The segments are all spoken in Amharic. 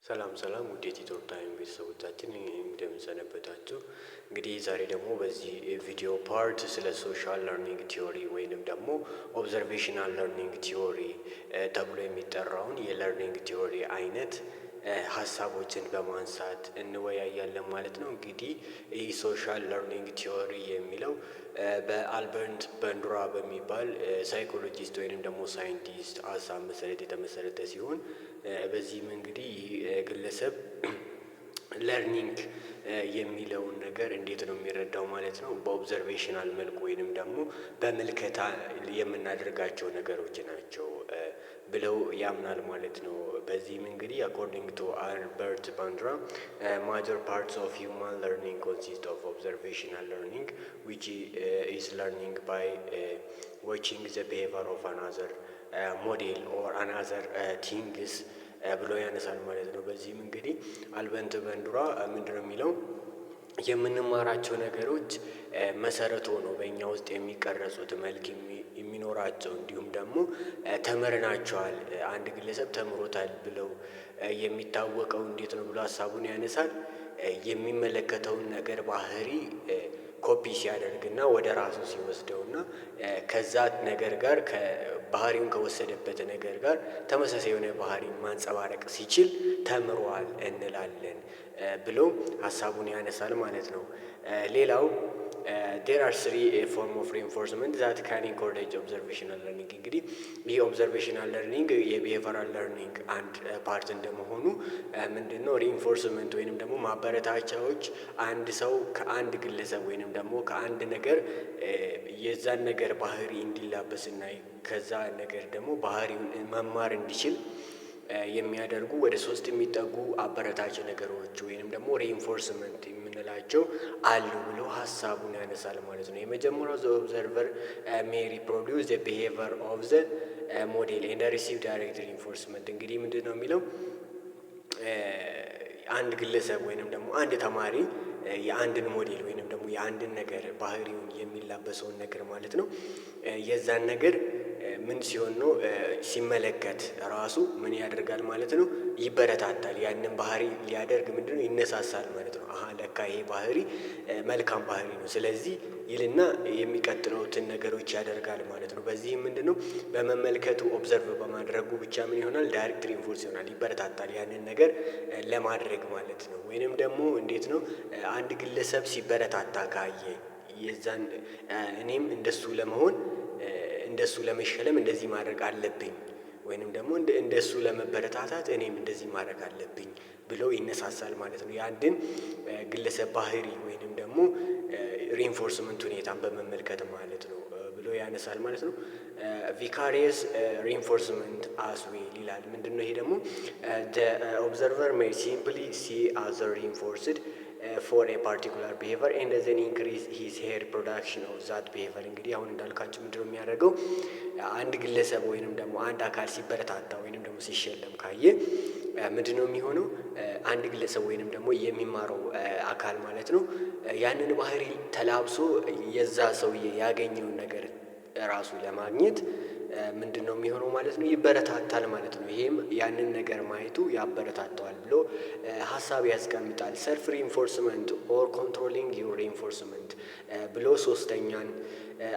ሰላም ሰላም ውድ የቲቶር ታይም ቤተሰቦቻችን እንደምን ሰነበታችሁ። እንግዲህ ዛሬ ደግሞ በዚህ ቪዲዮ ፓርት ስለ ሶሻል ለርኒንግ ቲዮሪ ወይንም ደግሞ ኦብዘርቬሽናል ለርኒንግ ቲዮሪ ተብሎ የሚጠራውን የለርኒንግ ቲዮሪ አይነት ሀሳቦችን በማንሳት እንወያያለን ማለት ነው። እንግዲህ ይህ ሶሻል ለርኒንግ ቲዮሪ የሚለው በአልበርት ባንዱራ በሚባል ሳይኮሎጂስት ወይንም ደግሞ ሳይንቲስት ሀሳብ መሰረት የተመሰረተ ሲሆን በዚህም እንግዲህ ግለሰብ ለርኒንግ የሚለውን ነገር እንዴት ነው የሚረዳው ማለት ነው። በኦብዘርቬሽናል መልኩ ወይንም ደግሞ በምልከታ የምናደርጋቸው ነገሮች ናቸው ብለው ያምናል ማለት ነው። በዚህም እንግዲህ አኮርዲንግ ቱ አልበርት ባንዱራ ማጆር ፓርትስ ኦፍ ሂውማን ለርኒንግ ኮንሲስት ኦፍ ኦብዘርቬሽናል ለርኒንግ ዊች ኢዝ ለርኒንግ ባይ ዋቺንግ ዘ ቢሄቪየር ኦፍ አናዘር ሞዴል ኦር አናዘር ቲንግስ ብሎ ያነሳል ማለት ነው። በዚህም እንግዲህ አልበርት ባንዱራ ምንድነው የሚለው የምንማራቸው ነገሮች መሰረት ሆኖ በእኛ ውስጥ የሚቀረጹት መልክ የሚኖራቸው እንዲሁም ደግሞ ተምረናቸዋል አንድ ግለሰብ ተምሮታል ብለው የሚታወቀው እንዴት ነው ብሎ ሀሳቡን ያነሳል። የሚመለከተውን ነገር ባህሪ ኮፒ ሲያደርግና ወደ ራሱ ሲወስደውና ከዛ ነገር ጋር ባህሪውን ከወሰደበት ነገር ጋር ተመሳሳይ የሆነ ባህሪ ማንጸባረቅ ሲችል ተምሯል እንላለን ብሎ ሀሳቡን ያነሳል ማለት ነው። ሌላው there are three form of reinforcement that can encourage observational learning እንግዲህ ይህ ኦብዘርቬሽናል ለርኒንግ የቢሄቨራል ለርኒንግ አንድ ፓርት እንደመሆኑ ምንድነው ሪኢንፎርስመንት ወይንም ደግሞ ማበረታቻዎች አንድ ሰው ከአንድ ግለሰብ ወይንም ደግሞ ከአንድ ነገር የዛን ነገር ባህሪ እንዲላበስና ከዛ ነገር ደግሞ ባህሪውን መማር እንዲችል የሚያደርጉ ወደ 3 የሚጠጉ አበረታች ነገሮች ወይንም ደግሞ ሪኢንፎርስመንት የምንላቸው አሉ ብሎ ሀሳቡን ያነሳል ማለት ነው። የመጀመሪያው ዘ ኦብዘርቨር ሜይ ሪፕሮዲውስ ዘ ቢሄቪየር ኦፍ ዘ ሞዴል ኤንድ ሪሲቭ ዳይሬክት ሪኢንፎርስመንት እንግዲህ ምንድን ነው የሚለው አንድ ግለሰብ ወይንም ደግሞ አንድ ተማሪ የአንድን ሞዴል ወይንም ደግሞ የአንድን ነገር ባህሪውን የሚላበሰውን ነገር ማለት ነው የዛን ነገር ምን ሲሆን ነው ሲመለከት ራሱ ምን ያደርጋል ማለት ነው ይበረታታል። ያንን ባህሪ ሊያደርግ ምንድነው ይነሳሳል ማለት ነው። ለካ ይሄ ባህሪ መልካም ባህሪ ነው ስለዚህ ይልና የሚቀጥሉትን ነገሮች ያደርጋል ማለት ነው። በዚህም ምንድነው በመመልከቱ ኦብዘርቭ በማድረጉ ብቻ ምን ይሆናል ዳይሬክት ሪኢንፎርስ ይሆናል ይበረታታል ያንን ነገር ለማድረግ ማለት ነው። ወይንም ደግሞ እንዴት ነው አንድ ግለሰብ ሲበረታታ ካየ የዛን እኔም እንደሱ ለመሆን እንደሱ ለመሸለም እንደዚህ ማድረግ አለብኝ ወይንም ደግሞ እንደሱ ለመበረታታት እኔም እንደዚህ ማድረግ አለብኝ ብሎ ይነሳሳል ማለት ነው። የአንድን ግለሰብ ባህሪ ወይንም ደግሞ ሪኢንፎርስመንት ሁኔታን በመመልከት ማለት ነው ብሎ ያነሳል ማለት ነው። ቪካሪየስ ሪኢንፎርስመንት አስ ዌል ይላል። ምንድነው ይሄ ደግሞ the observer may simply see other reinforced for a particular behavior and then increase his hair production of that behavior እንግዲህ አሁን እንዳልካችሁ ምንድነው የሚያደርገው አንድ ግለሰብ ወይንም ደግሞ አንድ አካል ሲበረታታ ወይንም ደግሞ ሲሸለም ካየ ምንድነው የሚሆነው አንድ ግለሰብ ወይንም ደግሞ የሚማረው አካል ማለት ነው ያንን ባህሪ ተላብሶ የዛ ሰውዬ ያገኘውን ነገር ራሱ ለማግኘት ምንድነው የሚሆነው ማለት ነው ይበረታታል ማለት ነው። ይሄም ያንን ነገር ማየቱ ያበረታታዋል ብሎ ሀሳብ ያስቀምጣል። ሰልፍ ሪኢንፎርስመንት ኦር ኮንትሮሊንግ ዩር ሪኢንፎርስመንት ብሎ ሶስተኛን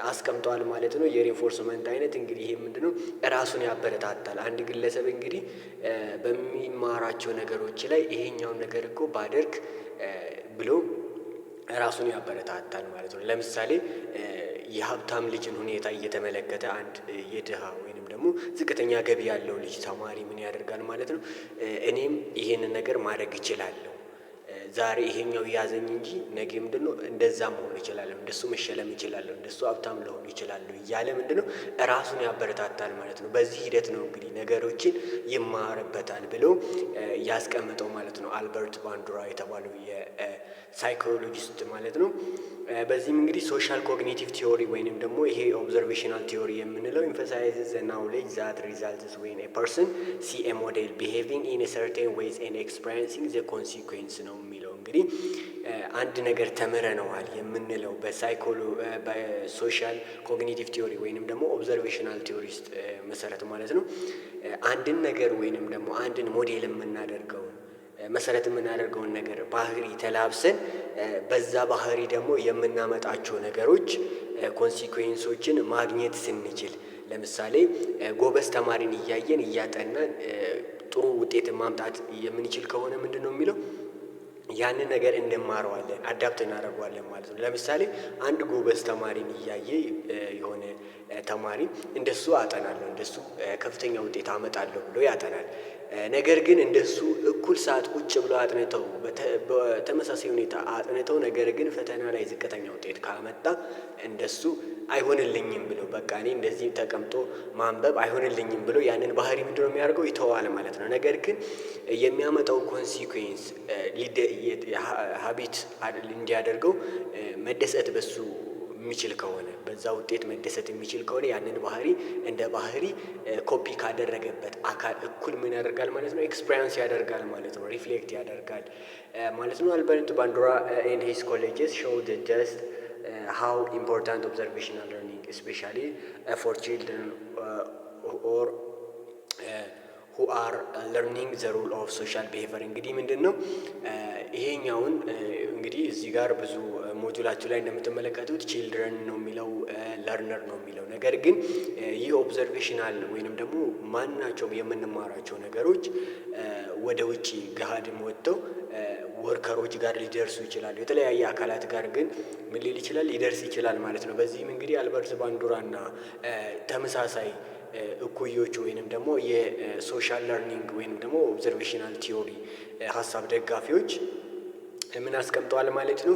አስቀምጧል ማለት ነው። የሪኢንፎርስመንት አይነት እንግዲህ ይሄ ምንድነው ራሱን ያበረታታል። አንድ ግለሰብ እንግዲህ በሚማራቸው ነገሮች ላይ ይሄኛውን ነገር እኮ ባደርግ ብሎ ራሱን ያበረታታል ማለት ነው። ለምሳሌ የሀብታም ልጅን ሁኔታ እየተመለከተ አንድ የድሃ ወይንም ደግሞ ዝቅተኛ ገቢ ያለው ልጅ ተማሪ ምን ያደርጋል ማለት ነው እኔም ይሄንን ነገር ማድረግ እችላለሁ ዛሬ ይሄኛው ያዘኝ እንጂ ነገ ምንድነው እንደዛ መሆን እችላለሁ እንደሱ መሸለም እችላለሁ እንደሱ ሀብታም ለሆን እችላለሁ እያለ ምንድነው ራሱን ያበረታታል ማለት ነው። በዚህ ሂደት ነው እንግዲህ ነገሮችን ይማርበታል ብሎ ያስቀምጠው ማለት ነው አልበርት ባንዱራ የተባለው የሳይኮሎጂስት ማለት ነው። በዚህም እንግዲህ ሶሻል ኮግኒቲቭ ቲዮሪ ወይንም ደግሞ ይሄ ኦብዘርቬሽናል ቲዮሪ የምንለው emphasizes the knowledge that results when a person see a model behaving in a certain ways and experiencing the consequence ነው የሚለው እንግዲህ አንድ ነገር ተምረነዋል የምንለው በሶሻል ኮግኒቲቭ ቲዮሪ ወይንም ደግሞ ኦብዘርቬሽናል ቲዮሪስት መሰረት ማለት ነው አንድን ነገር ወይንም ደግሞ አንድን ሞዴል የምናደርገው መሰረት የምናደርገውን ነገር ባህሪ ተላብሰን በዛ ባህሪ ደግሞ የምናመጣቸው ነገሮች ኮንሲኩዌንሶችን ማግኘት ስንችል፣ ለምሳሌ ጎበዝ ተማሪን እያየን እያጠናን ጥሩ ውጤትን ማምጣት የምንችል ከሆነ ምንድን ነው የሚለው ያንን ነገር እንማረዋለን፣ አዳፕት እናደርገዋለን ማለት ነው። ለምሳሌ አንድ ጎበዝ ተማሪን እያየ የሆነ ተማሪ እንደሱ አጠናለሁ፣ እንደሱ ከፍተኛ ውጤት አመጣለሁ ብሎ ያጠናል። ነገር ግን እንደሱ እኩል ሰዓት ቁጭ ብለው አጥንተው በተመሳሳይ ሁኔታ አጥንተው ነገር ግን ፈተና ላይ ዝቅተኛ ውጤት ካመጣ እንደሱ አይሆንልኝም ብሎ በቃ እኔ እንደዚህ ተቀምጦ ማንበብ አይሆንልኝም ብሎ ያንን ባህሪ ምንድነው የሚያደርገው ይተዋል ማለት ነው። ነገር ግን የሚያመጣው ኮንሲኩዌንስ ሀቢት እንዲያደርገው መደሰት በሱ የሚችል ከሆነ በዛ ውጤት መደሰት የሚችል ከሆነ ያንን ባህሪ እንደ ባህሪ ኮፒ ካደረገበት አካል እኩል ምን ያደርጋል ማለት ነው? ኤክስፔሪንስ ያደርጋል ማለት ነው። ሪፍሌክት ያደርጋል ማለት ነው። አልበርት ባንዱራ ኤንድ ሂዝ ኮሌጅስ ሾውድ ጀስት how important observational learning especially for children or who are learning the rule of social behavior እንግዲህ ምንድነው ይሄኛውን እንግዲህ እዚህ ጋር ብዙ ሞጁላችሁ ላይ እንደምትመለከቱት ቺልድረን ነው የሚለው ለርነር ነው የሚለው። ነገር ግን ይህ ኦብዘርቬሽናል ወይንም ደግሞ ማናቸውም የምንማራቸው ነገሮች ወደ ውጪ ገሃድም ወጥተው ወርከሮች ጋር ሊደርሱ ይችላሉ። የተለያየ አካላት ጋር ግን ምን ሊል ይችላል ሊደርስ ይችላል ማለት ነው። በዚህም እንግዲህ አልበርት ባንዱራና ተመሳሳይ እኩዮቹ ወይንም ደግሞ የሶሻል ለርኒንግ ወይንም ደግሞ ኦብዘርቬሽናል ቲዮሪ ሀሳብ ደጋፊዎች ምን አስቀምጠዋል ማለት ነው።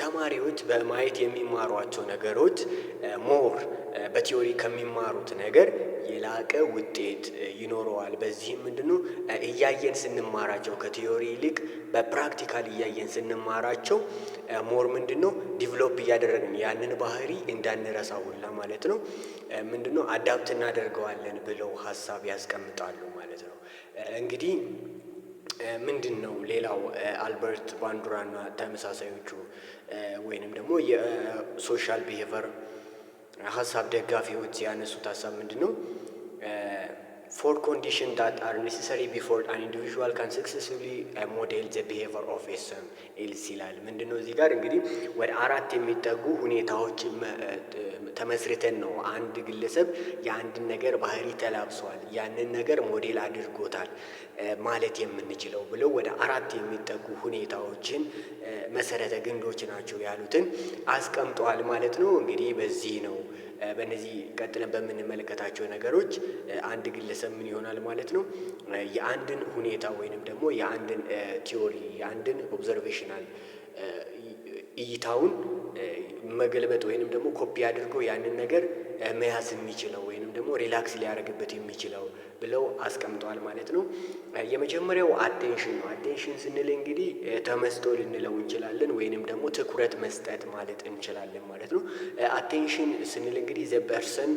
ተማሪዎች በማየት የሚማሯቸው ነገሮች ሞር በቲዮሪ ከሚማሩት ነገር የላቀ ውጤት ይኖረዋል። በዚህም ምንድነው እያየን ስንማራቸው ከቲዮሪ ይልቅ በፕራክቲካል እያየን ስንማራቸው ሞር ምንድነው ዲቨሎፕ እያደረግን ያንን ባህሪ እንዳንረሳ ሁላ ማለት ነው ምንድነው አዳፕት እናደርገዋለን ብለው ሀሳብ ያስቀምጣሉ ማለት ነው። እንግዲህ ምንድን ነው ሌላው አልበርት ባንዱራና ተመሳሳዮቹ ወይንም ደግሞ የሶሻል ቢሄቨር ሀሳብ ደጋፊዎች ያነሱት ሀሳብ ምንድን ነው? ፎር ኮንዲሽን ዳት አር ኔሴሰሪ ቢፎር አን ኢንዲቪዥዋል ካን ሰክሰስፉሊ ሞዴል ዘ ቢሄቨር ኦፍ ኤ ሰም ኤልስ ይላል። ምንድን ነው እዚህ ጋር እንግዲህ ወደ 4 የሚጠጉ ሁኔታዎች ተመስርተን ነው አንድ ግለሰብ የአንድን ነገር ባህሪ ተላብሷል፣ ያንን ነገር ሞዴል አድርጎታል ማለት የምንችለው ብለው ወደ 4 የሚጠጉ ሁኔታዎችን መሰረተ ግንዶች ናቸው ያሉትን አስቀምጠዋል ማለት ነው። እንግዲህ በዚህ ነው በእነዚህ ቀጥለን በምንመለከታቸው ነገሮች አንድ ግለሰብ ምን ይሆናል ማለት ነው የአንድን ሁኔታ ወይንም ደግሞ የአንድን ቲዮሪ የአንድን ኦብዘርቬሽናል እይታውን መገልበጥ ወይንም ደግሞ ኮፒ አድርጎ ያንን ነገር መያዝ የሚችለው ወይንም ደግሞ ሪላክስ ሊያደርግበት የሚችለው ብለው አስቀምጠዋል ማለት ነው። የመጀመሪያው አቴንሽን ነው። አቴንሽን ስንል እንግዲህ ተመስጦ ልንለው እንችላለን ወይንም ደግሞ ትኩረት መስጠት ማለት እንችላለን ማለት ነው። አቴንሽን ስንል እንግዲህ ዘ ፐርሰን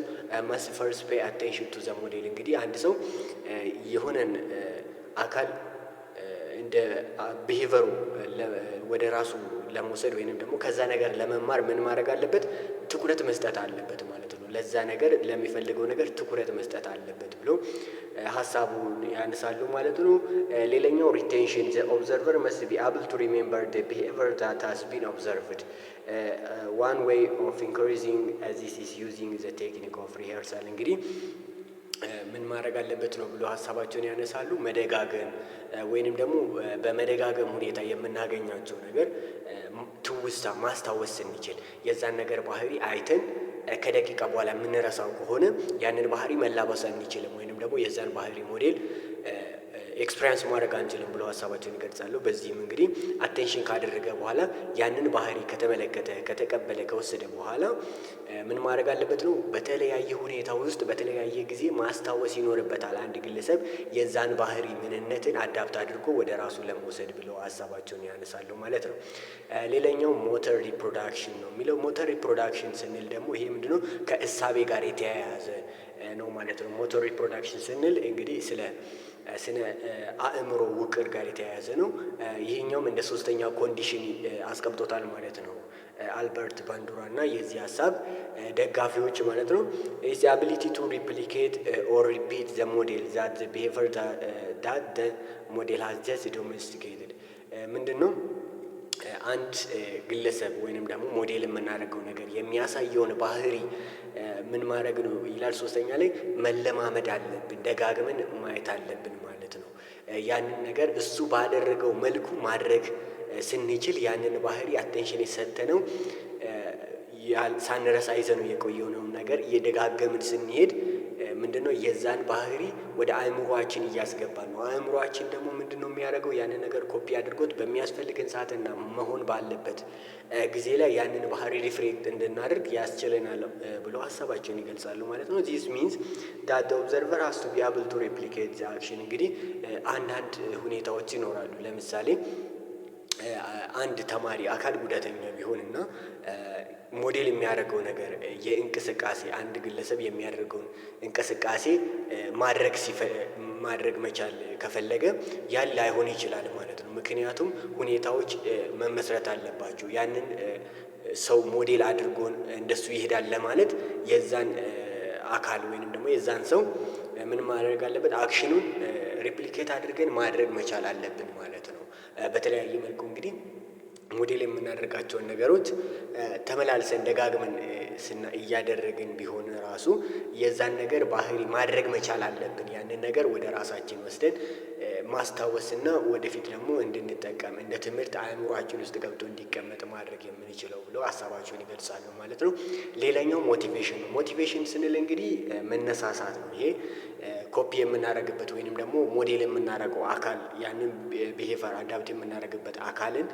መስት ፈርስት ፔይ አቴንሽን ቱ ዘ ሞዴል። እንግዲህ አንድ ሰው የሆነን አካል እንደ ቢሄቨሩ ወደ ራሱ ለመውሰድ ወይንም ደግሞ ከዛ ነገር ለመማር ምን ማድረግ አለበት? ትኩረት መስጠት አለበት ማለት ነው። ለዛ ነገር ለሚፈልገው ነገር ትኩረት መስጠት አለበት ብሎ ሀሳቡን ያነሳሉ ማለት ነው። ሌላኛው ሪቴንሽን ዘ ኦብዘርቨር መስት ቢ አብል ቱ ሪሜምበር ዘ ቢሄቪየር ዛት ሃዝ ቢን ኦብዘርቭድ ዋን ዌይ ኦፍ ኢንኮሬጂንግ ዚስ ኢዝ ዩዚንግ ዘ ቴክኒክ ኦፍ ሪሄርሳል። እንግዲህ ምን ማድረግ አለበት ነው ብሎ ሀሳባቸውን ያነሳሉ። መደጋገም ወይንም ደግሞ በመደጋገም ሁኔታ የምናገኛቸው ነገር ትውስታ ማስታወስ ስንችል የዛን ነገር ባህሪ አይተን ከደቂቃ በኋላ የምንረሳው ከሆነ ያንን ባህሪ መላበስ አንችልም ወይንም ደግሞ የዛን ባህሪ ሞዴል ኤክስፔሪንስ ማድረግ አንችልም ብለው ሀሳባቸውን ይገልጻሉ። በዚህም እንግዲህ አቴንሽን ካደረገ በኋላ ያንን ባህሪ ከተመለከተ ከተቀበለ ከወሰደ በኋላ ምን ማድረግ አለበት ነው በተለያየ ሁኔታ ውስጥ በተለያየ ጊዜ ማስታወስ ይኖርበታል። አንድ ግለሰብ የዛን ባህሪ ምንነትን አዳፕት አድርጎ ወደ ራሱ ለመውሰድ ብለው ሀሳባቸውን ያነሳሉ ማለት ነው። ሌላኛው ሞተር ሪፕሮዳክሽን ነው የሚለው። ሞተር ሪፕሮዳክሽን ስንል ደግሞ ይሄ ምንድነው ከእሳቤ ጋር የተያያዘ ነው ማለት ነው። ሞተር ሪፕሮዳክሽን ስንል እንግዲህ ስለ ስነ አእምሮ ውቅር ጋር የተያያዘ ነው። ይሄኛውም እንደ ሶስተኛ ኮንዲሽን አስቀምጦታል ማለት ነው አልበርት ባንዱራ እና የዚህ ሀሳብ ደጋፊዎች ማለት ነው። ኢዝ አቢሊቲ ቱ ሪፕሊኬት ኦር ሪፒት ዘ ሞዴል ዛት ዘ ቢሄቪየር ዳት ዘ ሞዴል ሃዝ ጀስት ዶሜስቲኬትድ ምንድን ነው? አንድ ግለሰብ ወይንም ደግሞ ሞዴል የምናደርገው ነገር የሚያሳየውን ባህሪ ምን ማድረግ ነው ይላል። ሶስተኛ ላይ መለማመድ አለብን፣ ደጋግመን ማየት አለብን ማለት ነው። ያንን ነገር እሱ ባደረገው መልኩ ማድረግ ስንችል ያንን ባህሪ አቴንሽን የሰጠነው ሳንረሳ ይዘነው የቆየነውን ነገር እየደጋገምን ስንሄድ ምንድነው የዛን ባህሪ ወደ አእምሮአችን እያስገባን ነው። አእምሮአችን ደግሞ ምንድነው የሚያደርገው? ያንን ነገር ኮፒ አድርጎት በሚያስፈልገን ሰዓትና መሆን ባለበት ጊዜ ላይ ያንን ባህሪ ሪፍሌክት እንድናደርግ ያስችለናል ብሎ ሀሳባቸውን ይገልጻሉ ማለት ነው። ዚስ ሚንስ ዳት ዘ ኦብዘርቨር ሃዝ ቱ ቢ አብል ቱ ሬፕሊኬት ዘ አክሽን። እንግዲህ አንዳንድ ሁኔታዎች ይኖራሉ። ለምሳሌ አንድ ተማሪ አካል ጉዳተኛ ቢሆንና ሞዴል የሚያደርገው ነገር የእንቅስቃሴ አንድ ግለሰብ የሚያደርገውን እንቅስቃሴ ማድረግ መቻል ከፈለገ ያን ላይሆን ይችላል ማለት ነው። ምክንያቱም ሁኔታዎች መመስረት አለባቸው። ያንን ሰው ሞዴል አድርጎን እንደሱ ይሄዳል ለማለት የዛን አካል ወይንም ደግሞ የዛን ሰው ምን ማድረግ አለበት? አክሽኑን ሪፕሊኬት አድርገን ማድረግ መቻል አለብን ማለት ነው። በተለያየ መልኩ እንግዲህ ሞዴል የምናደርጋቸውን ነገሮች ተመላልሰን ደጋግመን እያደረግን ቢሆን ራሱ የዛን ነገር ባህሪ ማድረግ መቻል አለብን። ያንን ነገር ወደ ራሳችን ወስደን ማስታወስና ወደፊት ደግሞ እንድንጠቀም እንደ ትምህርት አእምሯችን ውስጥ ገብቶ እንዲቀመጥ ማድረግ የምንችለው ብለው ሀሳባቸውን ይገልጻሉ ማለት ነው። ሌላኛው ሞቲቬሽን ነው። ሞቲቬሽን ስንል እንግዲህ መነሳሳት ነው። ይሄ ኮፒ የምናደርግበት ወይንም ደግሞ ሞዴል የምናደርገው አካል ያንን ቢሄቨር አዳፕት የምናደርግበት አካልን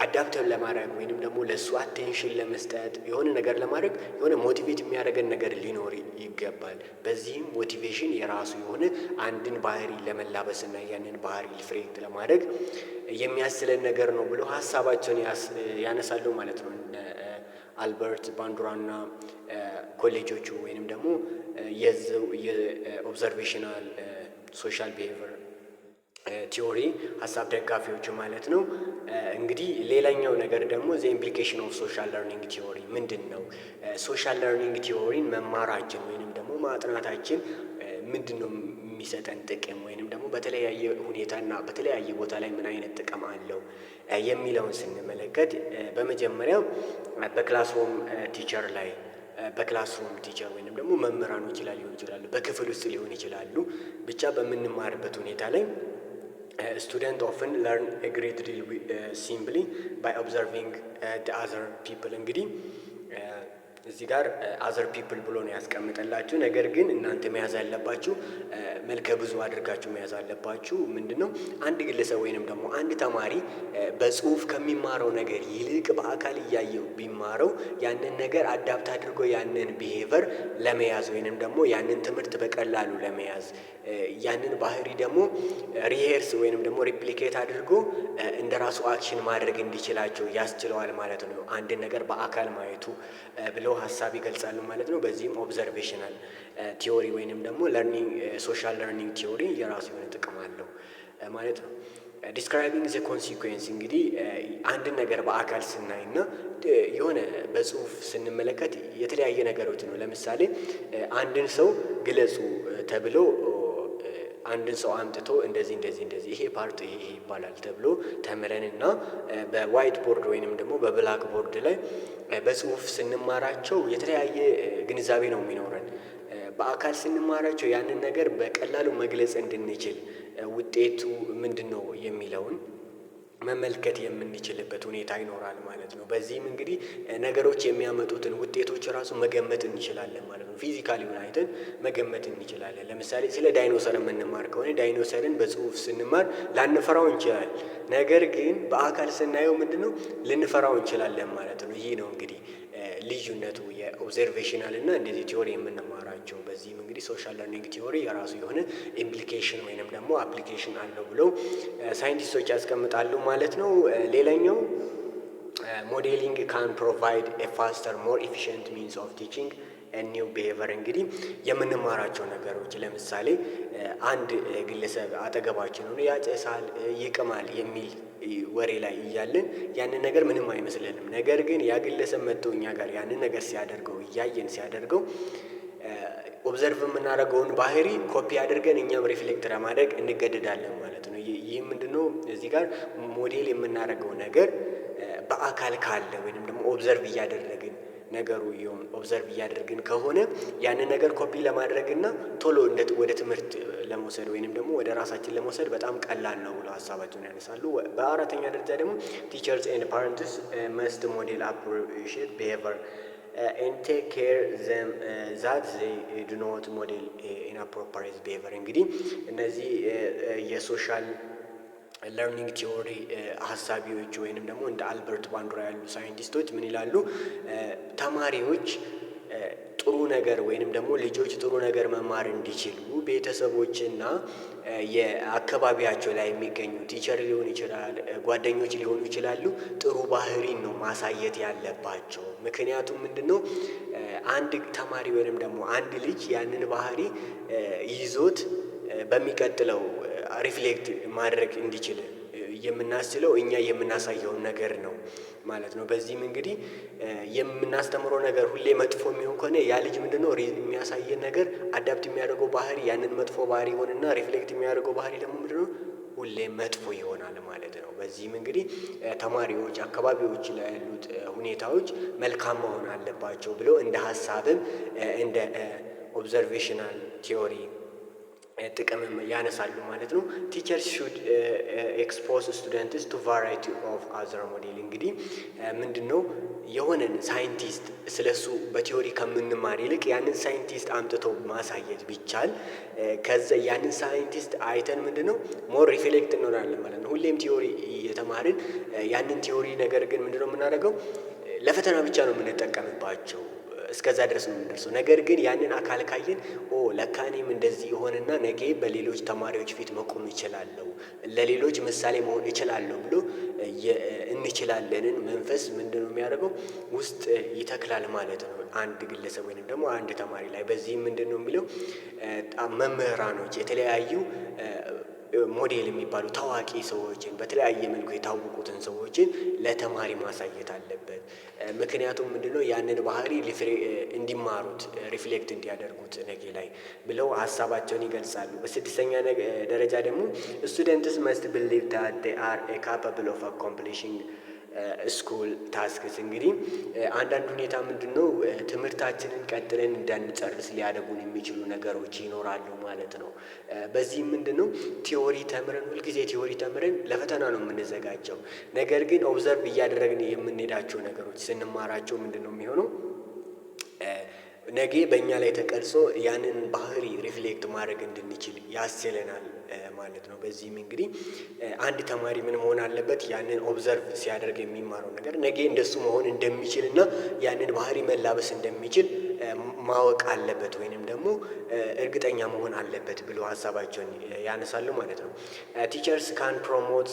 አዳፕተር ለማድረግ ወይንም ደግሞ ለእሱ አቴንሽን ለመስጠት የሆነ ነገር ለማድረግ የሆነ ሞቲቬት የሚያደርገን ነገር ሊኖር ይገባል። በዚህም ሞቲቬሽን የራሱ የሆነ አንድን ባህሪ ለመላበስና ያንን ባህሪ ሪፍሌክት ለማድረግ የሚያስችለን ነገር ነው ብሎ ሀሳባቸውን ያነሳሉ ማለት ነው። አልበርት ባንዱራና ኮሌጆቹ ወይንም ደግሞ የኦብዘርቬሽናል ሶሻል ቢሄቪየር ቲዎሪ ሀሳብ ደጋፊዎች ማለት ነው። እንግዲህ ሌላኛው ነገር ደግሞ ዘ ኢምፕሊኬሽን ኦፍ ሶሻል ለርኒንግ ቲዎሪ ምንድን ነው? ሶሻል ለርኒንግ ቲዎሪን መማራችን ወይንም ደግሞ ማጥናታችን ምንድን ነው የሚሰጠን ጥቅም ወይንም ደግሞ በተለያየ ሁኔታና በተለያየ ቦታ ላይ ምን አይነት ጥቅም አለው የሚለውን ስንመለከት በመጀመሪያ በክላስሩም ቲቸር ላይ በክላስሩም ቲቸር ወይንም ደግሞ መምህራኖች ላይ ሊሆን ይችላሉ፣ በክፍል ውስጥ ሊሆን ይችላሉ። ብቻ በምንማርበት ሁኔታ ላይ student often learn a great deal simply by observing the other people። እንግዲህ እዚህ ጋር አዘር ፒፕል ብሎ ነው ያስቀምጠላችሁ። ነገር ግን እናንተ መያዝ ያለባችሁ መልከ ብዙ አድርጋችሁ መያዝ አለባችሁ። ምንድነው አንድ ግለሰብ ወይንም ደግሞ አንድ ተማሪ በጽሁፍ ከሚማረው ነገር ይልቅ በአካል እያየው ቢማረው ያንን ነገር አዳፕት አድርጎ ያንን ቢሄቨር ለመያዝ ወይንም ደግሞ ያንን ትምህርት በቀላሉ ለመያዝ ያንን ባህሪ ደግሞ ሪሄርስ ወይንም ደግሞ ሪፕሊኬት አድርጎ እንደ ራሱ አክሽን ማድረግ እንዲችላቸው ያስችለዋል ማለት ነው። አንድን ነገር በአካል ማየቱ ብለው ሀሳብ ይገልጻሉ ማለት ነው። በዚህም ኦብዘርቬሽናል ቲዎሪ ወይንም ደግሞ ለርኒንግ ሶሻል ለርኒንግ ቲዎሪ የራሱ የሆነ ጥቅም አለው ማለት ነው። ዲስክራይቢንግ ዘ ኮንሲኩዌንስ እንግዲህ አንድን ነገር በአካል ስናይና የሆነ በጽሁፍ ስንመለከት የተለያየ ነገሮች ነው። ለምሳሌ አንድን ሰው ግለጹ ተብሎ አንድን ሰው አምጥቶ እንደዚህ ይሄ ፓርት ይሄ ይባላል ተብሎ ተምረንና በዋይት ቦርድ ወይንም ደግሞ በብላክ ቦርድ ላይ በጽሁፍ ስንማራቸው የተለያየ ግንዛቤ ነው የሚኖረን። በአካል ስንማራቸው ያንን ነገር በቀላሉ መግለጽ እንድንችል ውጤቱ ምንድን ነው የሚለውን መመልከት የምንችልበት ሁኔታ ይኖራል ማለት ነው። በዚህም እንግዲህ ነገሮች የሚያመጡትን ውጤቶች ራሱ መገመት እንችላለን ማለት ነው። ፊዚካሊውን አይተን መገመት እንችላለን። ለምሳሌ ስለ ዳይኖሰር የምንማር ከሆነ ዳይኖሰርን በጽሁፍ ስንማር ላንፈራው እንችላለን። ነገር ግን በአካል ስናየው ምንድነው ልንፈራው እንችላለን ማለት ነው። ይህ ነው እንግዲህ ልዩነቱ የኦብዘርቬሽናል እና እንደዚህ ቲዎሪ የምንማራቸው። በዚህም እንግዲህ ሶሻል ለርኒንግ ቲዎሪ የራሱ የሆነ ኢምፕሊኬሽን ወይንም ደግሞ አፕሊኬሽን አለው ብለው ሳይንቲስቶች ያስቀምጣሉ ማለት ነው። ሌላኛው ሞዴሊንግ ካን ፕሮቫይድ ኤ ፋስተር ሞር ኤፊሽንት ሚንስ ኦፍ ቲቺንግ ኒው ቢሄቨር እንግዲህ የምንማራቸው ነገሮች ለምሳሌ አንድ ግለሰብ አጠገባችን ሆኖ ያጨሳል፣ ይቅማል የሚል ወሬ ላይ እያለን ያንን ነገር ምንም አይመስለንም። ነገር ግን ያ ግለሰብ መጥቶ እኛ ጋር ያንን ነገር ሲያደርገው እያየን ሲያደርገው ኦብዘርቭ የምናደርገውን ባህሪ ኮፒ አድርገን እኛም ሪፍሌክት ለማድረግ እንገደዳለን ማለት ነው። ይህ ምንድነው? እዚህ ጋር ሞዴል የምናደርገው ነገር በአካል ካለ ወይንም ደግሞ ኦብዘርቭ እያደረግን ነገሩ ይሁን ኦብዘርቭ እያደረግን ከሆነ ያንን ነገር ኮፒ ለማድረግ እና ቶሎ ወደ ትምህርት ለመውሰድ ወይንም ደግሞ ወደ ራሳችን ለመውሰድ በጣም ቀላል ነው ብሎ ሀሳባቸውን ያነሳሉ። በአራተኛ ደረጃ ደግሞ ቲቸርስ ኤንድ ፓረንትስ መስት ሞዴል አፕሮፕሪየት ቢሄቨር and take care them that they do not model inappropriate behavior። እንግዲህ እነዚህ የሶሻል ለርኒንግ ቲዎሪ ሀሳቢዎች ወይንም ደግሞ እንደ አልበርት ባንዱራ ያሉ ሳይንቲስቶች ምን ይላሉ? ተማሪዎች ጥሩ ነገር ወይንም ደግሞ ልጆች ጥሩ ነገር መማር እንዲችሉ ቤተሰቦችና የአካባቢያቸው ላይ የሚገኙ ቲቸር ሊሆን ይችላል፣ ጓደኞች ሊሆኑ ይችላሉ፣ ጥሩ ባህሪን ነው ማሳየት ያለባቸው። ምክንያቱም ምንድነው? አንድ ተማሪ ወይንም ደግሞ አንድ ልጅ ያንን ባህሪ ይዞት በሚቀጥለው ሪፍሌክት ማድረግ እንዲችል የምናስችለው እኛ የምናሳየውን ነገር ነው ማለት ነው። በዚህም እንግዲህ የምናስተምረው ነገር ሁሌ መጥፎ የሚሆን ከሆነ ያ ልጅ ምንድነው የሚያሳየን ነገር አዳፕት የሚያደርገው ባህሪ ያንን መጥፎ ባህሪ ይሆንና ሪፍሌክት የሚያደርገው ባህሪ ደግሞ ምንድነው ሁሌ መጥፎ ይሆናል ማለት ነው። በዚህም እንግዲህ ተማሪዎች አካባቢዎች ላይ ያሉት ሁኔታዎች መልካም መሆን አለባቸው ብሎ እንደ ሀሳብም እንደ ኦብዘርቬሽናል ቲዮሪ ጥቅምም ያነሳሉ ማለት ነው። ቲቸርስ ሹድ ኤክስፖዝ ስቱደንትስ ቱ ቫራይቲ ኦፍ አዘር ሞዴል። እንግዲህ ምንድነው የሆነን ሳይንቲስት ስለሱ በቲዮሪ ከምንማር ይልቅ ያንን ሳይንቲስት አምጥተው ማሳየት ቢቻል ከዛ ያንን ሳይንቲስት አይተን ምንድነው ሞር ሪፍሌክት እንሆናለን ማለት ነው። ሁሌም ቲዮሪ እየተማርን ያንን ቲዮሪ ነገር ግን ምንድነው የምናደርገው ለፈተና ብቻ ነው የምንጠቀምባቸው። እስከዛ ድረስ ነው የምንደርሰው። ነገር ግን ያንን አካል ካየን ለካ እኔም እንደዚህ የሆነና ነገ በሌሎች ተማሪዎች ፊት መቆም እችላለሁ፣ ለሌሎች ምሳሌ መሆን እችላለሁ ብሎ እንችላለንን መንፈስ ምንድነው የሚያደርገው ውስጥ ይተክላል ማለት ነው አንድ ግለሰብ ወይንም ደግሞ አንድ ተማሪ ላይ። በዚህም ምንድነው የሚለው መምህራኖች የተለያዩ ሞዴል የሚባሉ ታዋቂ ሰዎችን በተለያየ መልኩ የታወቁትን ሰዎችን ለተማሪ ማሳየት አለበት። ምክንያቱም ምንድነው ያንን ባህሪ እንዲማሩት ሪፍሌክት እንዲያደርጉት ነገ ላይ ብለው ሀሳባቸውን ይገልጻሉ። በስድስተኛ ደረጃ ደግሞ ስቱደንትስ መስት ቢሊቭ ዳት ዴይ አር ካፓብል ኦፍ አኮምፕሊሽንግ ስኩል ታስክስ። እንግዲህ አንዳንድ ሁኔታ ምንድነው ትምህርታችንን ቀጥለን እንዳንጨርስ ሊያደርጉን የሚችሉ ነገሮች ይኖራሉ ማለት ነው። በዚህም ምንድነው ቲዮሪ ተምረን ሁልጊዜ ቲዮሪ ተምረን ለፈተና ነው የምንዘጋጀው። ነገር ግን ኦብዘርቭ እያደረግን የምንሄዳቸው ነገሮች ስንማራቸው ምንድነው የሚሆነው ነገ በእኛ ላይ ተቀርጾ ያንን ባህሪ ሪፍሌክት ማድረግ እንድንችል ያስችለናል ማለት ነው። በዚህም እንግዲህ አንድ ተማሪ ምን መሆን አለበት? ያንን ኦብዘርቭ ሲያደርግ የሚማረው ነገር ነገ እንደሱ መሆን እንደሚችል እና ያንን ባህሪ መላበስ እንደሚችል ማወቅ አለበት ወይንም ደግሞ እርግጠኛ መሆን አለበት ብሎ ሀሳባቸውን ያነሳሉ ማለት ነው። ቲቸርስ ካን ፕሮሞት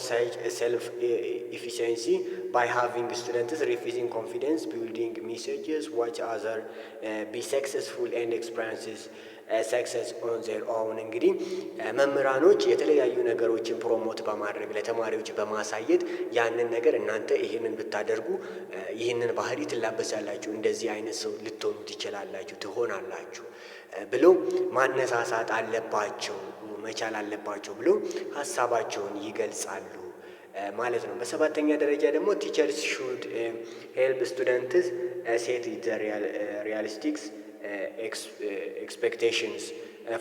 ሰልፍ ኢፊሽንሲ ባይ ሃቪንግ ስቱደንትስ ሪፊዚንግ ኮንፊደንስ ቢልዲንግ ሜሴጅስ ዋች አዘር ቢ ሰክሰስፉል ኤንድ ኤክስፐሪንስስ ሰክሰስ ኦን ዜር ኦውን። እንግዲህ መምህራኖች የተለያዩ ነገሮችን ፕሮሞት በማድረግ ለተማሪዎች በማሳየት ያንን ነገር እናንተ ይህንን ብታደርጉ ይህንን ባህሪ ትላበሳላችሁ፣ እንደዚህ አይነት ሰው ልትሆኑ ትችላላችሁ፣ ትሆናላችሁ ብለው ማነሳሳት አለባቸው፣ መቻል አለባቸው ብለው ሀሳባቸውን ይገልጻሉ ማለት ነው። በሰባተኛ ደረጃ ደግሞ ቲቸርስ ሹድ ሄልፕ ስቱደንትስ ሴት ሪያሊስቲክስ ኤክስፔክቴሽንስ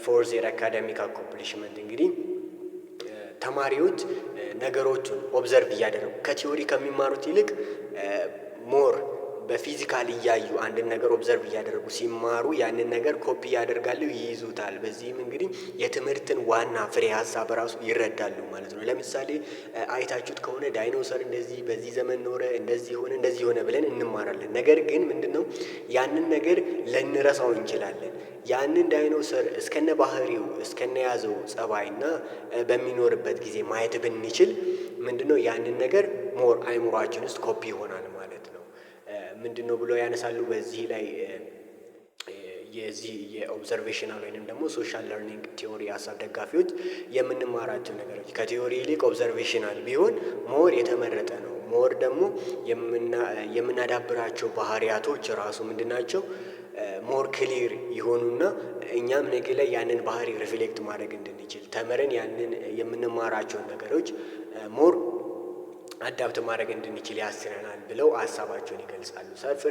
ፎር ዜር አካዳሚክ አኮምፕሊሽመንት። እንግዲህ ተማሪዎች ነገሮቹን ኦብዘርቭ እያደረጉ ከቲዮሪ ከሚማሩት ይልቅ ሞር በፊዚካል እያዩ አንድን ነገር ኦብዘርቭ እያደረጉ ሲማሩ ያንን ነገር ኮፒ ያደርጋሉ፣ ይይዙታል። በዚህም እንግዲህ የትምህርትን ዋና ፍሬ ሀሳብ ራሱ ይረዳሉ ማለት ነው። ለምሳሌ አይታችሁት ከሆነ ዳይኖሰር እንደዚህ በዚህ ዘመን ኖረ፣ እንደዚህ ሆነ፣ እንደዚህ ሆነ ብለን እንማራለን። ነገር ግን ምንድነው ያንን ነገር ልንረሳው እንችላለን። ያንን ዳይኖሰር እስከነ ባህሪው እስከነ ያዘው ጸባይና በሚኖርበት ጊዜ ማየት ብንችል ምንድነው ያንን ነገር ሞር አይምሯችን ውስጥ ኮፒ ይሆናል ማለት ነው። ምንድነው ብሎ ያነሳሉ በዚህ ላይ የዚህ የኦብዘርቬሽናል ወይንም ደግሞ ሶሻል ለርኒንግ ቲዮሪ ሀሳብ ደጋፊዎች የምንማራቸው ነገሮች ከቲዮሪ ይልቅ ኦብዘርቬሽናል ቢሆን ሞር የተመረጠ ነው። ሞር ደግሞ የምናዳብራቸው ባህሪያቶች ራሱ ምንድናቸው ሞር ክሊር ይሆኑና እኛም ነገ ላይ ያንን ባህሪ ሪፍሌክት ማድረግ እንድንችል ተምረን ያንን የምንማራቸውን ነገሮች ሞር አዳፕት ማድረግ እንድንችል ያስችለናል ብለው ሀሳባቸውን ይገልጻሉ። ሰልፍ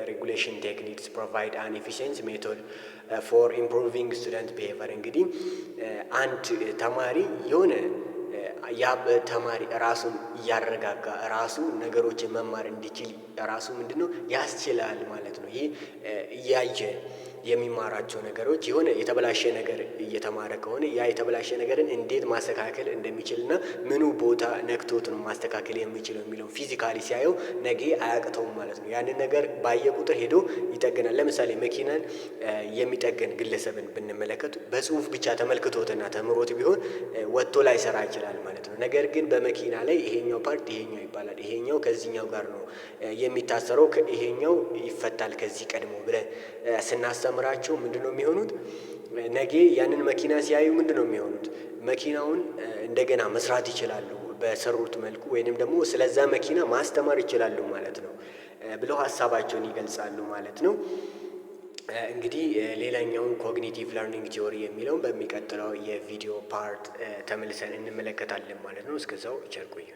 ሬጉሌሽን ቴክኒክስ ፕሮቫይድ አን ኤፊሽንት ሜቶድ ፎር ኢምፕሩቪንግ ስቱደንት ቢሄቨር። እንግዲህ አንድ ተማሪ የሆነ ያ ተማሪ ራሱን እያረጋጋ ራሱ ነገሮችን መማር እንዲችል ራሱ ምንድነው ያስችላል ማለት ነው። ይህ እያየ የሚማራቸው ነገሮች የሆነ የተበላሸ ነገር እየተማረ ከሆነ ያ የተበላሸ ነገርን እንዴት ማስተካከል እንደሚችልና ምኑ ቦታ ነክቶት ነው ማስተካከል የሚችለው የሚለው ፊዚካሊ ሲያየው ነገ አያቅተውም ማለት ነው። ያንን ነገር ባየ ቁጥር ሄዶ ይጠግናል። ለምሳሌ መኪናን የሚጠግን ግለሰብን ብንመለከት በጽሁፍ ብቻ ተመልክቶትና ተምሮት ቢሆን ወጥቶ ላይሰራ ይችላል ማለት ነው። ነገር ግን በመኪና ላይ ይሄኛው ፓርት ይሄኛው ይባላል፣ ይሄኛው ከዚህኛው ጋር ነው የሚታሰረው፣ ይሄኛው ይፈታል ከዚህ ቀድሞ ብለን ስናስተምራቸው ምንድነው የሚሆኑት? ነገ ያንን መኪና ሲያዩ ምንድነው የሚሆኑት? መኪናውን እንደገና መስራት ይችላሉ በሰሩት መልኩ፣ ወይንም ደግሞ ስለዛ መኪና ማስተማር ይችላሉ ማለት ነው ብለው ሀሳባቸውን ይገልጻሉ ማለት ነው። እንግዲህ ሌላኛውን ኮግኒቲቭ ለርኒንግ ቲዮሪ የሚለውን በሚቀጥለው የቪዲዮ ፓርት ተመልሰን እንመለከታለን ማለት ነው። እስከዛው ቸር ቆዩ።